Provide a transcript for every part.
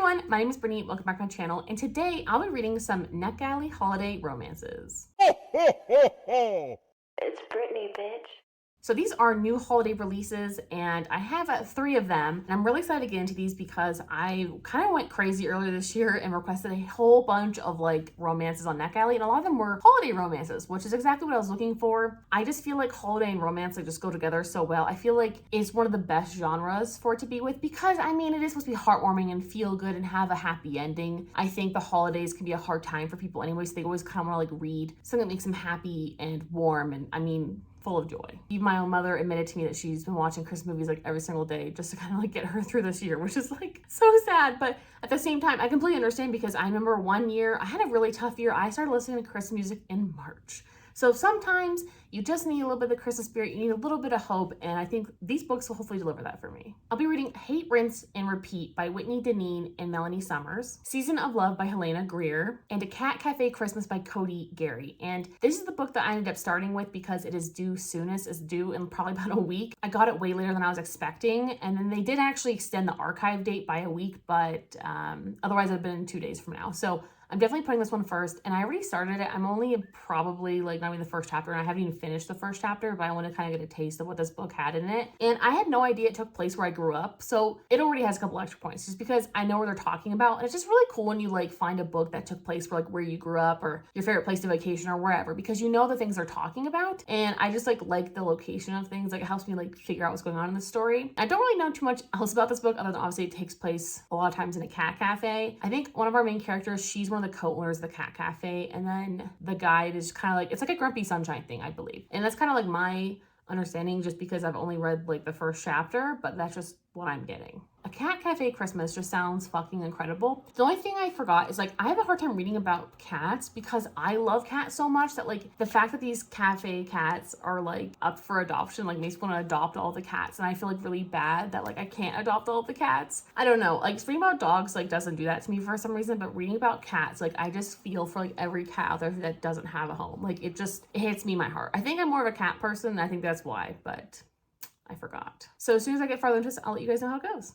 everyone, my name is Brittany, welcome back to my channel, and today I'll be reading some NetGalley holiday romances. It's Brittany, bitch. So these are new holiday releases, and I have 3 of them, and I'm really excited to get into these because I kind of went crazy earlier this year and requested a whole bunch of like romances on NetGalley, and a lot of them were holiday romances, which is exactly what I was looking for. I just feel like holiday and romance like just go together so well. I feel like it's one of the best genres for it to be with because I mean it is supposed to be heartwarming and feel good and have a happy ending. I think the holidays can be a hard time for people anyways. They always kind of want to like read something that makes them happy and warm, and I mean full of joy. Even my own mother admitted to me that she's been watching Christmas movies like every single day just to kind of like get her through this year, which is like so sad. But at the same time, I completely understand because I remember one year I had a really tough year. I started listening to Christmas music in March. So sometimes you just need a little bit of the Christmas spirit, you need a little bit of hope, and I think these books will hopefully deliver that for me. I'll be reading Hate, Rinse, and Repeat by Whitney Deneen and Melanie Summers, Season of Love by Helena Greer, and A Cat Cafe Christmas by Cody Gary. And this is the book that I ended up starting with because it is due soonest. It's due in probably about a week. I got it way later than I was expecting, and then they did actually extend the archive date by a week, but otherwise I've been 2 days from now. So I'm definitely putting this one first, and I already started it. I'm only probably like not even the first chapter, and I haven't even finished the first chapter, but I want to kind of get a taste of what this book had in it. And I had no idea it took place where I grew up, so it already has a couple extra points just because I know where they're talking about. And it's just really cool when you like find a book that took place where like where you grew up or your favorite place to vacation or wherever, because you know the things they're talking about. And I just like the location of things. Like it helps me like figure out what's going on in the story. I don't really know too much else about this book other than obviously it takes place a lot of times in a cat cafe. I think one of our main characters, she's one of the co-owners of the cat cafe, and then the guide is kind of like, it's like a Grumpy Sunshine thing, I believe. And that's kind of like my understanding just because I've only read like the first chapter, but that's just what I'm getting. A Cat Cafe Christmas just sounds fucking incredible. The only thing I forgot is like I have a hard time reading about cats because I love cats so much that like the fact that these cafe cats are like up for adoption like makes me want to adopt all the cats, and I feel like really bad that like I can't adopt all the cats. I don't know, like reading about dogs like doesn't do that to me for some reason, but reading about cats, like I just feel for like every cat out there that doesn't have a home. Like it hits me in my heart. I think I'm more of a cat person, and I think that's why, but I forgot. So as soon as I get farther into this, I'll let you guys know how it goes.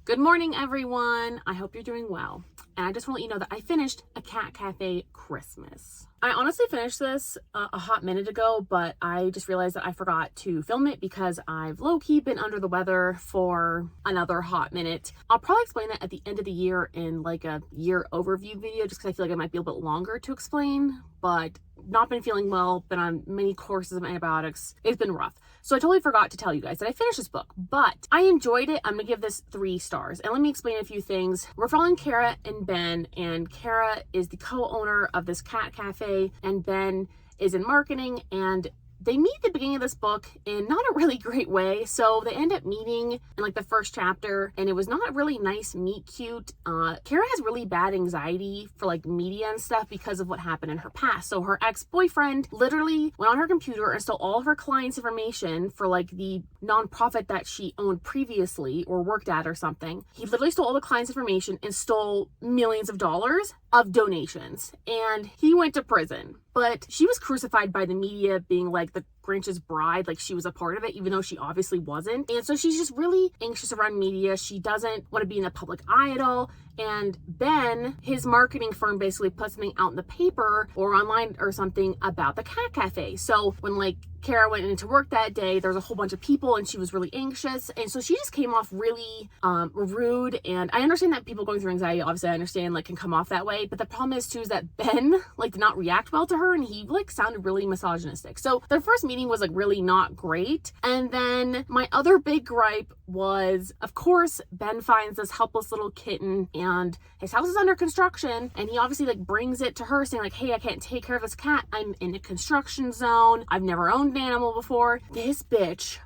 Good morning, everyone. I hope you're doing well. And I just want to let you know that I finished A Cat Cafe Christmas. I honestly finished this a hot minute ago, but I just realized that I forgot to film it because I've low-key been under the weather for another hot minute. I'll probably explain that at the end of the year in like a year overview video, just because I feel like it might be a bit longer to explain, but not been feeling well, been on many courses of antibiotics. It's been rough. So I totally forgot to tell you guys that I finished this book, but I enjoyed it. I'm gonna give this 3 stars. And let me explain a few things. We're following Kara and Ben, and Kara is the co-owner of this cat cafe, and Ben is in marketing, and they meet at the beginning of this book in not a really great way. So they end up meeting in like the first chapter, and it was not really nice meet cute. Kara has really bad anxiety for like media and stuff because of what happened in her past. So her ex-boyfriend literally went on her computer and stole all of her clients' information for like the nonprofit that she owned previously or worked at or something. He literally stole all the clients' information and stole millions of dollars of donations, and he went to prison. But she was crucified by the media being like the Grinch's bride, like she was a part of it, even though she obviously wasn't. And so she's just really anxious around media. She doesn't want to be in the public eye at all. And Ben, his marketing firm, basically put something out in the paper or online or something about the cat cafe. So when like Kara went into work that day, there was a whole bunch of people and she was really anxious. And so she just came off really rude. And I understand that people going through anxiety, obviously I understand like can come off that way. But the problem is too, is that Ben like did not react well to her, and he like sounded really misogynistic. So their first meeting was like really not great. And then my other big gripe was, of course, Ben finds this helpless little kitten and his house is under construction, and he obviously like brings it to her saying like, hey, I can't take care of this cat. I'm in a construction zone. I've never owned an animal before. This bitch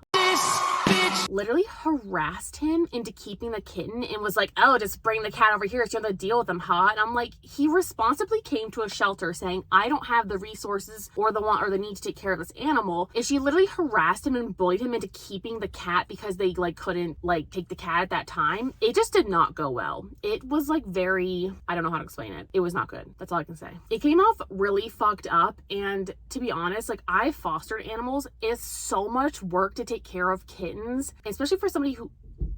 bitch. Literally harassed him into keeping the kitten and was like, oh, just bring the cat over here so you have to deal with him, huh? And I'm like, he responsibly came to a shelter saying, I don't have the resources or the want or the need to take care of this animal. And she literally harassed him and bullied him into keeping the cat because they like couldn't like take the cat at that time. It just did not go well. It was like very, I don't know how to explain it. It was not good. That's all I can say. It came off really fucked up. And to be honest, like I fostered animals. It's so much work to take care of kittens, especially for somebody who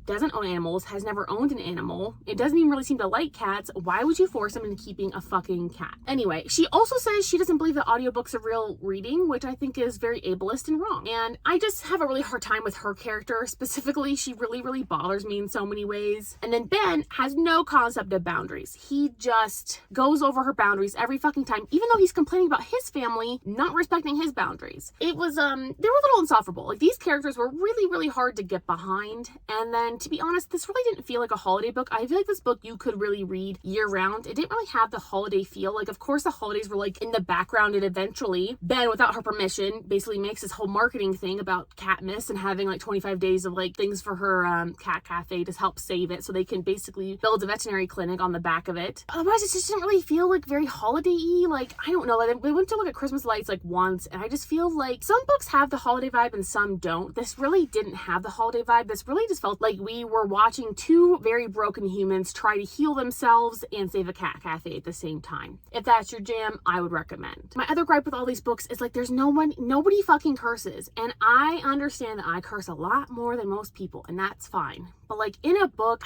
doesn't own animals, has never owned an animal. It doesn't even really seem to like cats. Why would you force him into keeping a fucking cat? Anyway, she also says she doesn't believe that audiobooks are real reading, which I think is very ableist and wrong. And I just have a really hard time with her character. Specifically, she really, really bothers me in so many ways. And then Ben has no concept of boundaries. He just goes over her boundaries every fucking time, even though he's complaining about his family not respecting his boundaries. It was, they were a little insufferable. Like these characters were really, really hard to get behind. And then to be honest, this really didn't feel like a holiday book. I feel like this book you could really read year round. It didn't really have the holiday feel. Like, of course, the holidays were like in the background, and eventually Ben, without her permission, basically makes this whole marketing thing about Catmas and having like 25 days of like things for her cat cafe to help save it so they can basically build a veterinary clinic on the back of it. Otherwise, it just didn't really feel like very holiday-y. Like, I don't know. Like, we went to look at Christmas lights like once, and I just feel like some books have the holiday vibe and some don't. This really didn't have the holiday vibe. This really just felt like we were watching two very broken humans try to heal themselves and save a cat cafe at the same time. If that's your jam, I would recommend. My other gripe with all these books is like there's nobody fucking curses. And I understand that I curse a lot more than most people, and that's fine. But like in a book,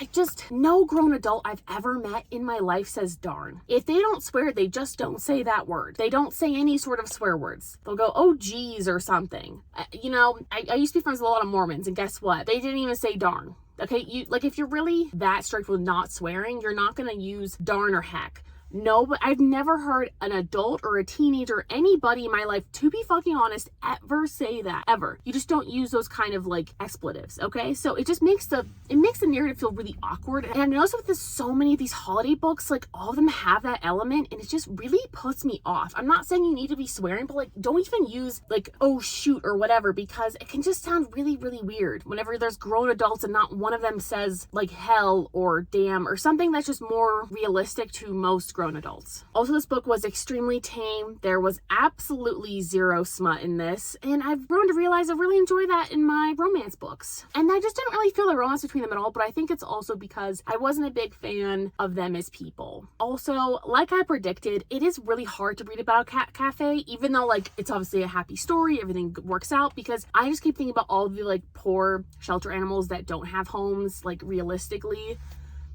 no grown adult I've ever met in my life says darn. If they don't swear, they just don't say that word. They don't say any sort of swear words. They'll go, oh geez, or something. I used to be friends with a lot of Mormons, and guess what? They didn't even say darn. Okay, if you're really that strict with not swearing, you're not gonna use darn or heck. No, but I've never heard an adult or a teenager, anybody in my life, to be fucking honest, ever say that, ever. You just don't use those kind of like expletives, okay? So it just makes the narrative feel really awkward. And I noticed with so many of these holiday books, like all of them have that element, and it just really puts me off. I'm not saying you need to be swearing, but like don't even use like, oh shoot or whatever, because it can just sound really, really weird whenever there's grown adults and not one of them says like hell or damn or something that's just more realistic to most grown adults. Also, this book was extremely tame. There was absolutely zero smut in this, and I've grown to realize I really enjoy that in my romance books. And I just didn't really feel the romance between them at all, but I think it's also because I wasn't a big fan of them as people. Also, like I predicted, it is really hard to read about a cat cafe, even though like it's obviously a happy story, everything works out, because I just keep thinking about all the like poor shelter animals that don't have homes, like realistically.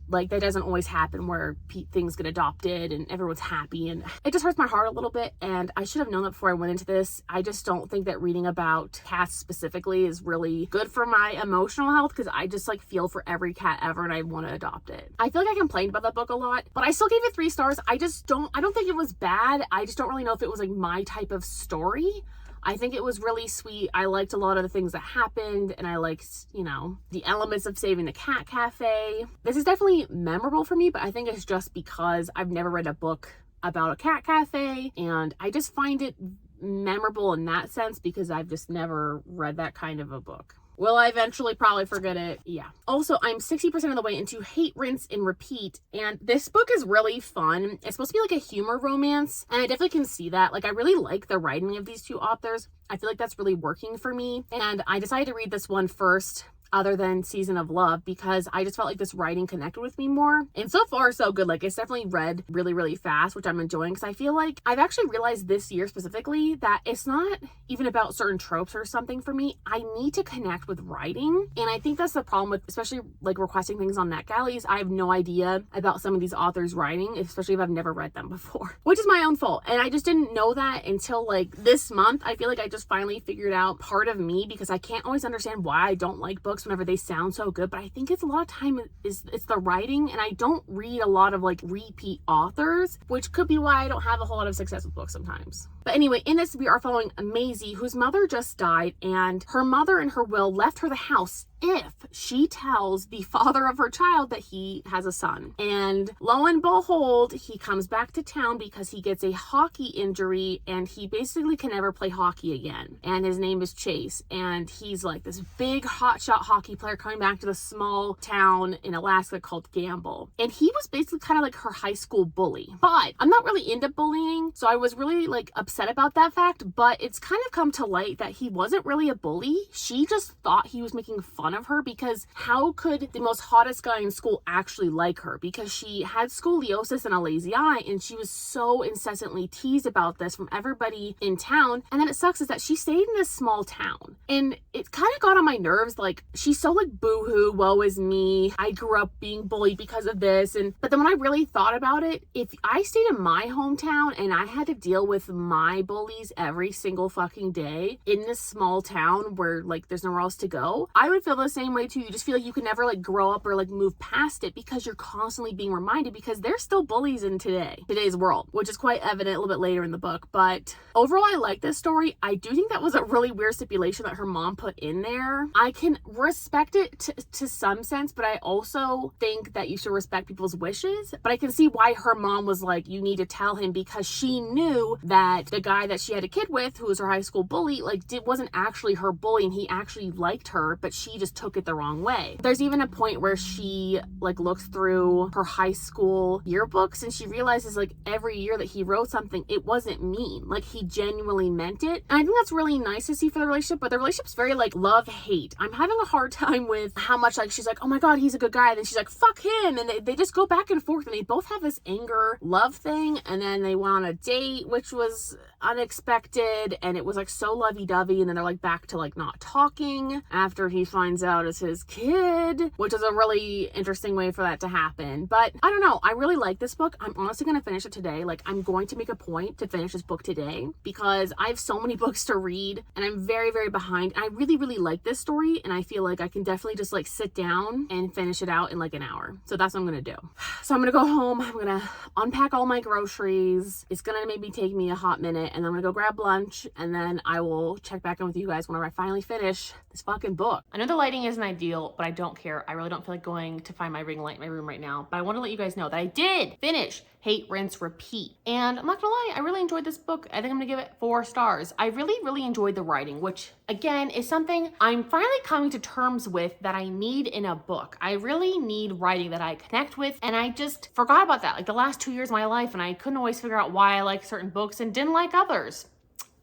Like that doesn't always happen where things get adopted and everyone's happy, and it just hurts my heart a little bit. And I should have known that before I went into this. I just don't think that reading about cats specifically is really good for my emotional health, because I just like feel for every cat ever and I want to adopt it. I feel like I complained about that book a lot, but I still gave it 3 stars. I don't think it was bad. I just don't really know if it was like my type of story. I think it was really sweet. I liked a lot of the things that happened, and I liked, the elements of saving the cat cafe. This is definitely memorable for me, but I think it's just because I've never read a book about a cat cafe, and I just find it memorable in that sense because I've just never read that kind of a book. Will I eventually probably forget it? Yeah. Also, I'm 60% of the way into Hate, Rinse, and Repeat, and this book is really fun. It's supposed to be like a humor romance, and I definitely can see that. Like, I really like the writing of these two authors. I feel like that's really working for me, and I decided to read this one first other than Season of Love because I just felt like this writing connected with me more. And so far, so good. Like, it's definitely read really, really fast, which I'm enjoying, because I feel like I've actually realized this year specifically that it's not even about certain tropes or something for me. I need to connect with writing, and I think that's the problem with especially like requesting things on NetGalley. I have no idea about some of these authors' writing, especially if I've never read them before, which is my own fault. And I just didn't know that until like this month. I feel like I just finally figured out part of me, because I can't always understand why I don't like books whenever they sound so good, but I think it's a lot of time it's the writing, and I don't read a lot of like repeat authors, which could be why I don't have a whole lot of success with books sometimes. But anyway, in this, we are following Maisie, whose mother just died, and her mother in her will left her the house if she tells the father of her child that he has a son. And lo and behold, he comes back to town because he gets a hockey injury and he basically can never play hockey again. And his name is Chase. And he's like this big hotshot hockey player coming back to the small town in Alaska called Gamble. And he was basically kind of like her high school bully. But I'm not really into bullying, so I was really like upset about that fact. But it's kind of come to light that he wasn't really a bully. She just thought he was making fun of her, because how could the most hottest guy in school actually like her? Because she had scoliosis and a lazy eye, and she was so incessantly teased about this from everybody in town. And then it sucks is that she stayed in this small town, and it kind of got on my nerves. Like, she's so like, boo-hoo, woe is me, I grew up being bullied because of this. But then when I really thought about it, if I stayed in my hometown and I had to deal with my bullies every single fucking day in this small town where like there's nowhere else to go, I would feel the same way too. You just feel like you can never like grow up or like move past it, because you're constantly being reminded, because there's still bullies in today's world, which is quite evident a little bit later in the book. But overall, I like this story. I do think that was a really weird stipulation that her mom put in there. I can respect it to some sense, but I also think that you should respect people's wishes. But I can see why her mom was like, you need to tell him, because she knew that the guy that she had a kid with, who was her high school bully, like wasn't actually her bully, and he actually liked her, but she just took it the wrong way. There's even a point where she like looks through her high school yearbooks and she realizes like every year that he wrote something, it wasn't mean. Like, he genuinely meant it. And I think that's really nice to see for the relationship, but the relationship's very like love-hate. I'm having a hard time with how much like she's like, oh my god, he's a good guy, and then she's like, fuck him, and they just go back and forth, and they both have this anger love thing. And then they went on a date, which was unexpected, and it was like so lovey-dovey, and then they're like back to like not talking after he finds out it's his kid, which is a really interesting way for that to happen. But I don't know, I really like this book. I'm honestly gonna finish it today. Like, I'm going to make a point to finish this book today, because I have so many books to read and I'm very, very behind. I really, really like this story, and I feel like I can definitely just like sit down and finish it out in like an hour. So that's what I'm gonna do. So I'm gonna go home, I'm gonna unpack all my groceries. It's gonna maybe take me a hot minute, and then I'm gonna go grab lunch, and then I will check back in with you guys whenever I finally finish this fucking book. I know the lighting isn't ideal, but I don't care. I really don't feel like going to find my ring light in my room right now, but I want to let you guys know that I did finish Hate, Rinse, Repeat. And I'm not gonna lie, I really enjoyed this book. I think I'm gonna give it 4 stars. I really, really enjoyed the writing, which again is something I'm finally coming to terms with that I need in a book. I really need writing that I connect with, and I just forgot about that like the last 2 years of my life, and I couldn't always figure out why I like certain books and didn't like others.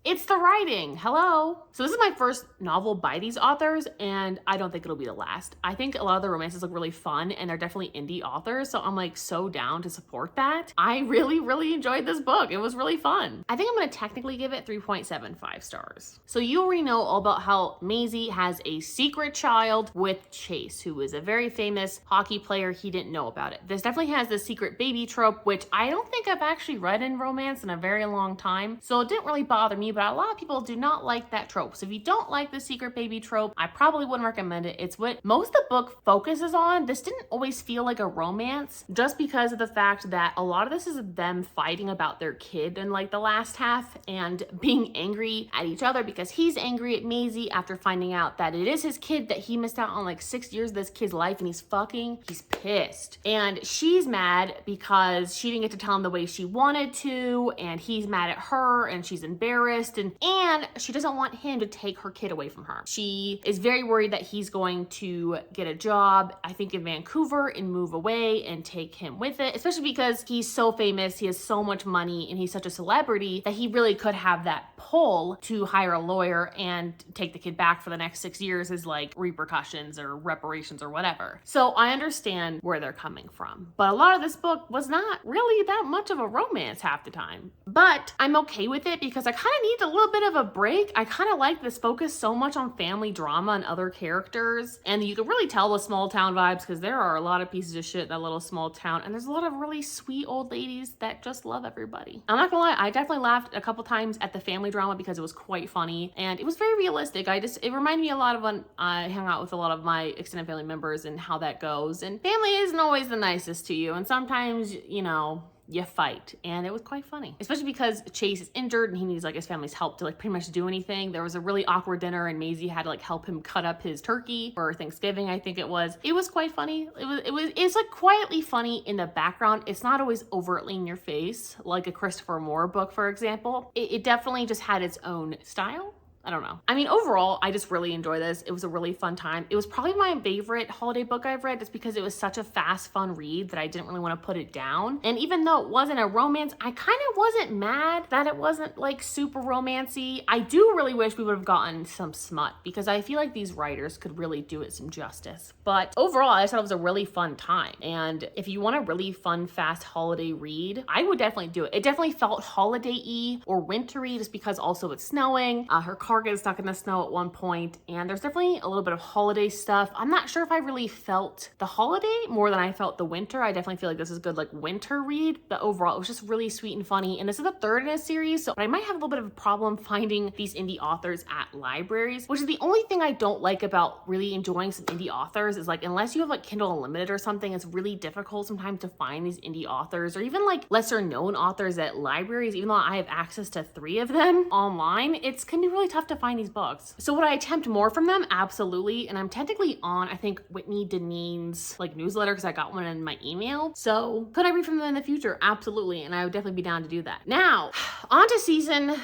It's the writing. Hello. So this is my first novel by these authors, and I don't think it'll be the last. I think a lot of the romances look really fun, and they're definitely indie authors, so I'm like so down to support that. I really, really enjoyed this book. It was really fun. I think I'm gonna technically give it 3.75 stars. So you already know all about how Maisie has a secret child with Chase, who is a very famous hockey player. He didn't know about it. This definitely has the secret baby trope, which I don't think I've actually read in romance in a very long time, so it didn't really bother me, but a lot of people do not like that trope. So if you don't like the secret baby trope, I probably wouldn't recommend it. It's what most of the book focuses on. This didn't always feel like a romance, just because of the fact that a lot of this is them fighting about their kid in like the last half, and being angry at each other because he's angry at Maisie after finding out that it is his kid, that he missed out on like 6 years of this kid's life, and he's pissed. And she's mad because she didn't get to tell him the way she wanted to, and he's mad at her, and she's embarrassed, and she doesn't want him to take her kid away from her. She is very worried that he's going to get a job, I think in Vancouver, and move away and take him with it, especially because he's so famous, he has so much money, and he's such a celebrity that he really could have that pull to hire a lawyer and take the kid back for the next 6 years as like repercussions or reparations or whatever. So I understand where they're coming from, but a lot of this book was not really that much of a romance half the time. But I'm okay with it because I kind of need a little bit of a break. I kind of like this focus so much on family drama and other characters, and you can really tell the small town vibes because there are a lot of pieces of shit in that little small town, and there's a lot of really sweet old ladies that just love everybody. I'm not gonna lie, I definitely laughed a couple times at the family drama because it was quite funny and it was very realistic. It reminded me a lot of when I hung out with a lot of my extended family members and how that goes, and family isn't always the nicest to you, and sometimes, you know, you fight. And it was quite funny, especially because Chase is injured and he needs like his family's help to like pretty much do anything. There was a really awkward dinner and Maisie had to like help him cut up his turkey for Thanksgiving, I think it was. It was quite funny. It's like quietly funny in the background. It's not always overtly in your face like a Christopher Moore book, for example. It definitely just had its own style. I don't know. I mean, overall, I just really enjoy this. It was a really fun time. It was probably my favorite holiday book I've read just because it was such a fast, fun read that I didn't really want to put it down. And even though it wasn't a romance, I kind of wasn't mad that it wasn't like super romancy. I do really wish we would have gotten some smut because I feel like these writers could really do it some justice. But overall, I just thought it was a really fun time. And if you want a really fun, fast holiday read, I would definitely do it. It definitely felt holiday-y or wintry just because also it's snowing. Her car gets stuck in the snow at one point, and there's definitely a little bit of holiday stuff. I'm not sure if I really felt the holiday more than I felt the winter. I definitely feel like this is a good like winter read, but overall it was just really sweet and funny. And this is the third in a series, so I might have a little bit of a problem finding these indie authors at libraries, which is the only thing I don't like about really enjoying some indie authors is like unless you have like Kindle Unlimited or something, it's really difficult sometimes to find these indie authors or even like lesser known authors at libraries. Even though I have access to 3 of them online, it can be really tough to find these books. So would I attempt more from them? Absolutely. And I'm technically on, I think, Whitney Deneen's like newsletter because I got one in my email. So could I read from them in the future? Absolutely. And I would definitely be down to do that. Now, on to Season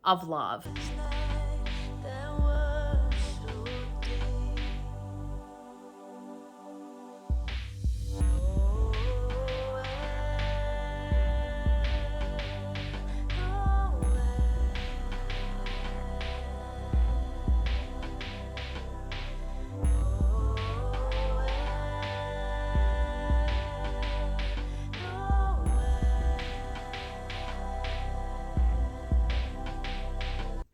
of Love.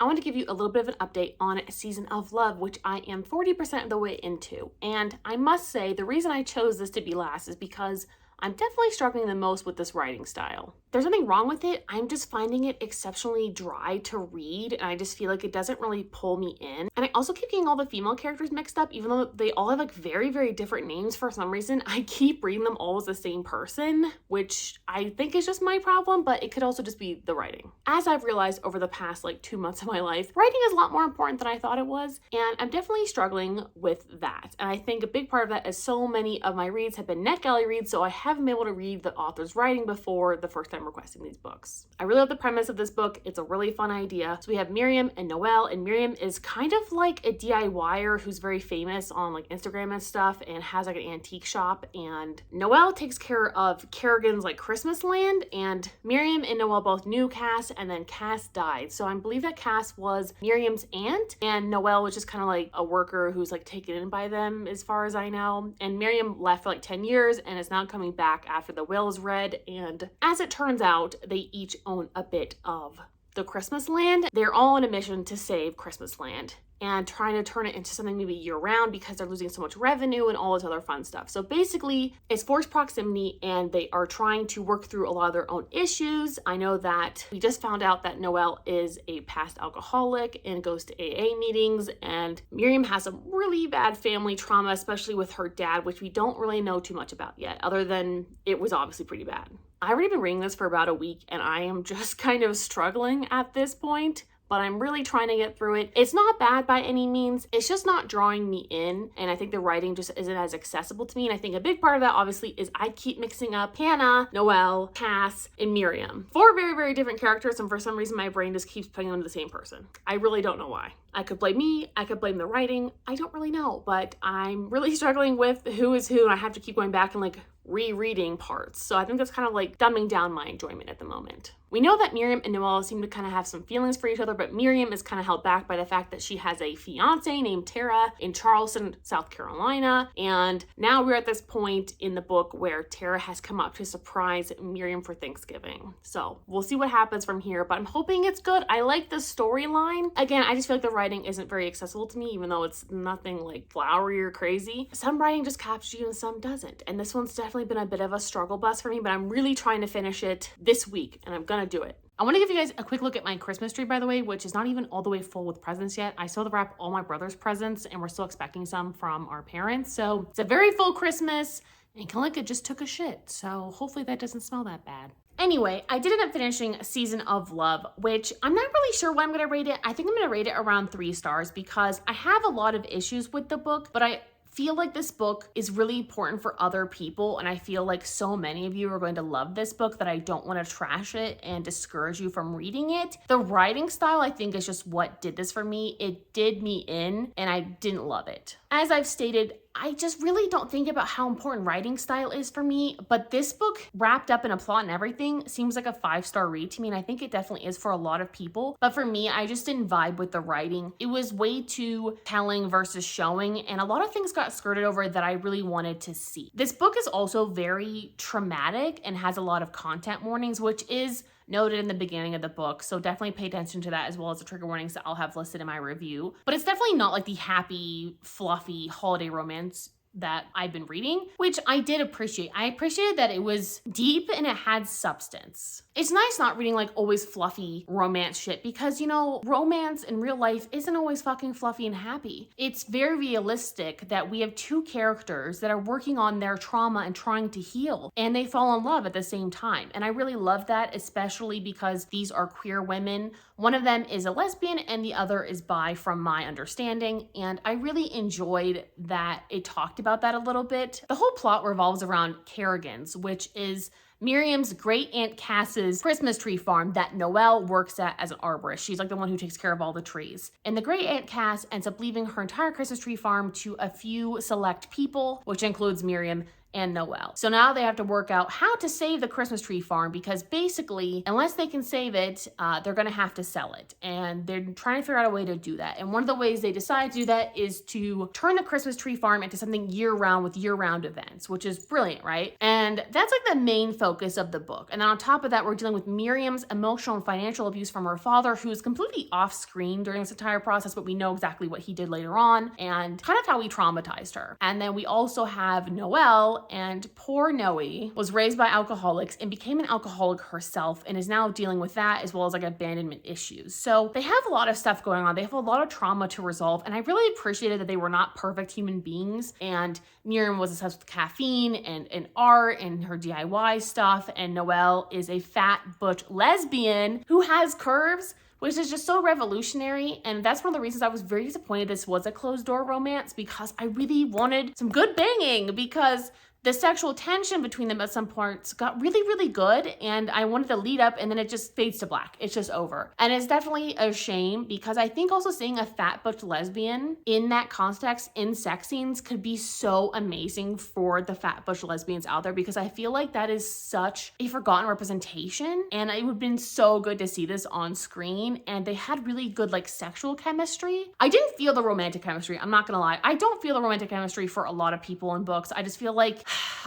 I want to give you a little bit of an update on Season of Love, which I am 40% of the way into. And I must say, the reason I chose this to be last is because I'm definitely struggling the most with this writing style. There's nothing wrong with it. I'm just finding it exceptionally dry to read, and I just feel like it doesn't really pull me in. And I also keep getting all the female characters mixed up, even though they all have like very, very different names for some reason. I keep reading them all as the same person, which I think is just my problem, but it could also just be the writing. As I've realized over the past like 2 months of my life, writing is a lot more important than I thought it was, and I'm definitely struggling with that. And I think a big part of that is so many of my reads have been NetGalley reads, so I haven't been able to read the author's writing before the first time requesting these books. I really love the premise of this book. It's a really fun idea. So we have Miriam and Noelle, and Miriam is kind of like a DIYer who's very famous on like Instagram and stuff and has like an antique shop, and Noelle takes care of Kerrigan's like Christmas land, and Miriam and Noelle both knew Cass, and then Cass died. So I believe that Cass was Miriam's aunt and Noelle was just kind of like a worker who's like taken in by them as far as I know. And Miriam left for like 10 years and is now coming back after the will is read, and as it turns out, they each own a bit of the Christmas land. They're all on a mission to save Christmas land and trying to turn it into something maybe year-round because they're losing so much revenue and all this other fun stuff. So basically, it's forced proximity and they are trying to work through a lot of their own issues. I know that we just found out that Noelle is a past alcoholic and goes to AA meetings, and Miriam has some really bad family trauma, especially with her dad, which we don't really know too much about yet, other than it was obviously pretty bad. I've already been reading this for about a week and I am just kind of struggling at this point, but I'm really trying to get through it. It's not bad by any means. It's just not drawing me in, and I think the writing just isn't as accessible to me. And I think a big part of that obviously is I keep mixing up Hannah, Noelle, Cass, and Miriam. 4 very, very different characters, and for some reason my brain just keeps putting them to the same person. I really don't know why. I could blame me, I could blame the writing, I don't really know, but I'm really struggling with who is who, and I have to keep going back and like rereading parts. So I think that's kind of like dumbing down my enjoyment at the moment. We know that Miriam and Noelle seem to kind of have some feelings for each other, but Miriam is kind of held back by the fact that she has a fiance named Tara in Charleston, South Carolina. And now we're at this point in the book where Tara has come up to surprise Miriam for Thanksgiving. So we'll see what happens from here, but I'm hoping it's good. I like the storyline. Again, I just feel like the writing isn't very accessible to me, even though it's nothing like flowery or crazy. Some writing just captures you and some doesn't. And this one's definitely been a bit of a struggle bus for me, but I'm really trying to finish it this week and I'm gonna do it. I want to give you guys a quick look at my Christmas tree, by the way, which is not even all the way full with presents yet. I still have to wrap all my brother's presents and we're still expecting some from our parents. So it's a very full Christmas, and Kalika just took a shit. So hopefully that doesn't smell that bad. Anyway, I did end up finishing Season of Love, which I'm not really sure what I'm going to rate it. I think I'm going to rate it around 3 stars because I have a lot of issues with the book, but I feel like this book is really important for other people, and I feel like so many of you are going to love this book that I don't want to trash it and discourage you from reading it. The writing style, I think, is just what did this for me. It did me in, and I didn't love it. As I've stated, I just really don't think about how important writing style is for me, but this book, wrapped up in a plot and everything, seems like a 5-star read to me, and I think it definitely is for a lot of people. But for me, I just didn't vibe with the writing. It was way too telling versus showing, and a lot of things got skirted over that I really wanted to see. This book is also very traumatic and has a lot of content warnings, which is noted in the beginning of the book, so definitely pay attention to that, as well as the trigger warnings that I'll have listed in my review. But it's definitely not like the happy, fluffy holiday romance that I've been reading, which I did appreciate. I appreciated that it was deep and it had substance. It's nice not reading like always fluffy romance shit because, you know, romance in real life isn't always fucking fluffy and happy. It's very realistic that we have 2 characters that are working on their trauma and trying to heal, and they fall in love at the same time. And I really love that, especially because these are queer women. One of them is a lesbian and the other is bi, from my understanding, and I really enjoyed that it talked about that a little bit. The whole plot revolves around Kerrigan's, which is Miriam's great aunt Cass's Christmas tree farm that Noelle works at as an arborist. She's like the one who takes care of all the trees. And the great aunt Cass ends up leaving her entire Christmas tree farm to a few select people, which includes Miriam and Noelle. So now they have to work out how to save the Christmas tree farm, because basically, unless they can save it, they're gonna have to sell it. And they're trying to figure out a way to do that. And one of the ways they decide to do that is to turn the Christmas tree farm into something year-round with year-round events, which is brilliant, right? And that's like the main focus of the book. And then on top of that, we're dealing with Miriam's emotional and financial abuse from her father, who is completely off screen during this entire process, but we know exactly what he did later on and kind of how he traumatized her. And then we also have Noelle, and poor Noe was raised by alcoholics and became an alcoholic herself and is now dealing with that, as well as like abandonment issues. So they have a lot of stuff going on. They have a lot of trauma to resolve, and I really appreciated that they were not perfect human beings. And Miriam was obsessed with caffeine and art and her DIY stuff, and Noelle is a fat butch lesbian who has curves, which is just so revolutionary. And that's one of the reasons I was very disappointed this was a closed door romance, because I really wanted some good banging, because the sexual tension between them at some parts got really, really good, and I wanted to lead up, and then it just fades to black. It's just over. And it's definitely a shame, because I think also seeing a fat butch lesbian in that context in sex scenes could be so amazing for the fat butch lesbians out there, because I feel like that is such a forgotten representation, and it would have been so good to see this on screen. And they had really good like sexual chemistry. I didn't feel the romantic chemistry, I'm not gonna lie. I don't feel the romantic chemistry for a lot of people in books. I just feel like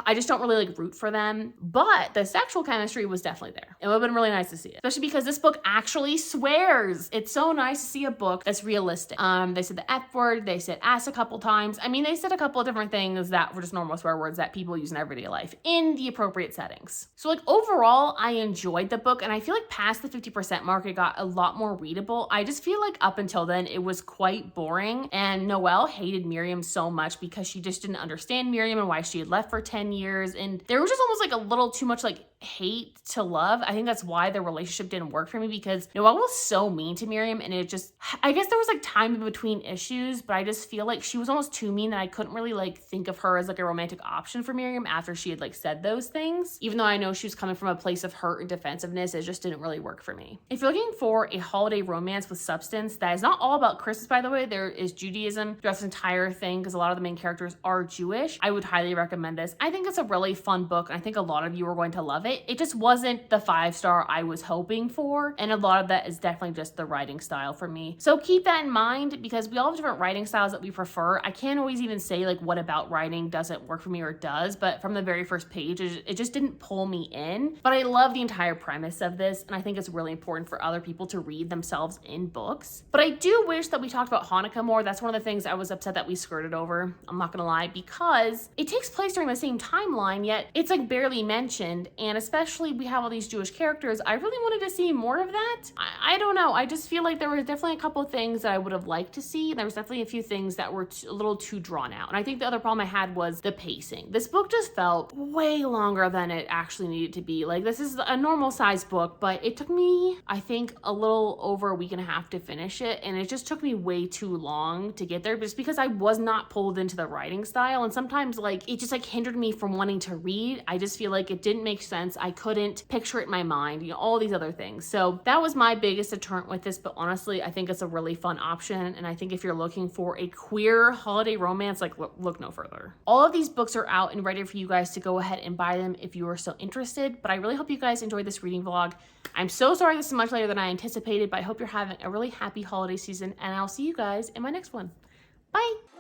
I just don't really like root for them, but the sexual chemistry was definitely there. It would have been really nice to see it, especially because this book actually swears. It's so nice to see a book that's realistic. They said the F word, they said ass a couple times. I mean, they said a couple of different things that were just normal swear words that people use in everyday life in the appropriate settings. So like overall, I enjoyed the book, and I feel like past the 50% mark, it got a lot more readable. I just feel like up until then, it was quite boring, and Noelle hated Miriam so much because she just didn't understand Miriam and why she had left for 10 years, and there was just almost like a little too much like hate to love. I think that's why the relationship didn't work for me, because Noelle was so mean to Miriam, and it just, I guess there was like time in between issues, but I just feel like she was almost too mean that I couldn't really like think of her as like a romantic option for Miriam after she had like said those things. Even though I know she was coming from a place of hurt and defensiveness, it just didn't really work for me. If you're looking for a holiday romance with substance that is not all about Christmas, by the way, there is Judaism throughout this entire thing, because a lot of the main characters are Jewish, I would highly recommend this. I think it's a really fun book, and I think a lot of you are going to love it. It just wasn't the 5-star I was hoping for, and a lot of that is definitely just the writing style for me. So keep that in mind, because we all have different writing styles that we prefer. I can't always even say like what about writing doesn't work for me or does, but from the very first page, it just didn't pull me in. But I love the entire premise of this, and I think it's really important for other people to read themselves in books. But I do wish that we talked about Hanukkah more. That's one of the things I was upset that we skirted over, I'm not gonna lie, because it takes place during the same timeline, yet it's like barely mentioned, and and especially we have all these Jewish characters, I really wanted to see more of that. I don't know, I just feel like there were definitely a couple of things that I would have liked to see. There was definitely a few things that were a little too drawn out, and I think the other problem I had was the pacing. This book just felt way longer than it actually needed to be. Like, this is a normal size book, but it took me, I think, a little over a week and a half to finish it, and it just took me way too long to get there just because I was not pulled into the writing style, and sometimes like it just like hindered me from wanting to read. I just feel like it didn't make sense. I couldn't picture it in my mind, you know, all these other things. So that was my biggest deterrent with this, but honestly, I think it's a really fun option, and I think if you're looking for a queer holiday romance, like look no further. All of these books are out and ready for you guys to go ahead and buy them if you are still interested, but I really hope you guys enjoyed this reading vlog. I'm so sorry this is much later than I anticipated, but I hope you're having a really happy holiday season, and I'll see you guys in my next one. Bye!